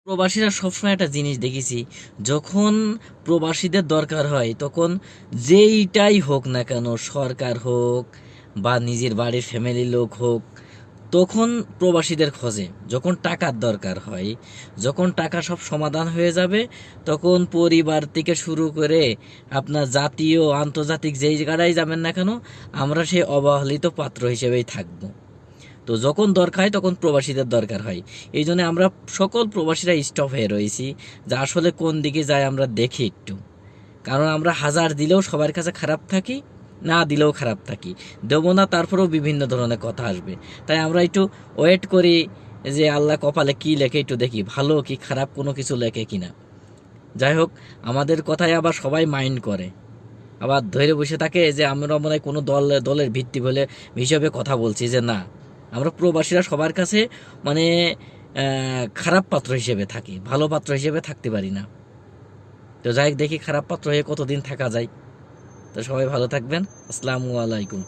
প্রবাসীরা সবসময় একটা জিনিস দেখেছি, যখন প্রবাসীদের দরকার হয় তখন যেইটাই হোক না কেন, সরকার হোক বা নিজের বাড়ির ফ্যামিলির লোক হোক, তখন প্রবাসীদের খোঁজে। যখন টাকার দরকার হয়, যখন টাকা সব সমাধান হয়ে যাবে, তখন পরিবার থেকে শুরু করে আপনার জাতীয় আন্তর্জাতিক যেই জায়গায় যাবেন না কেন, আমরা সেই অবহেলিত পাত্র হিসেবেই থাকবো। তো যখন দরকার হয় তখন প্রবাসীদের দরকার হয়। এই জন্য আমরা সকল প্রবাসীরা স্টপ হয়ে রয়েছি, যে আসলে কোন দিকে যায় আমরা দেখি একটু। কারণ আমরা হাজার দিলেও সবার কাছে খারাপ থাকি, না দিলেও খারাপ থাকি, দেবো না তারপরেও বিভিন্ন ধরনের কথা আসবে। তাই আমরা একটু ওয়েট করি যে আল্লাহ কপালে কি লেখে, একটু দেখি ভালো কি খারাপ কোনো কিছু লেখে কিনা। যাই হোক, আমাদের কথায় আবার সবাই মাইন্ড করে, আবার ধরে বসে থাকে যে আমরা মনে হয় কোনো দলের ভিত্তি বলে হিসাবে কথা বলছি, যে না, আমরা প্রবাসীরা সবার কাছে মানে খারাপ পাত্র হিসেবে থাকি, ভালো পাত্র হিসেবে থাকতে পারি না। তো যাই হোক, দেখি খারাপ পাত্র হয়ে কতদিন থাকা যায়। তো সবাই ভালো থাকবেন। আসসালামু আলাইকুম।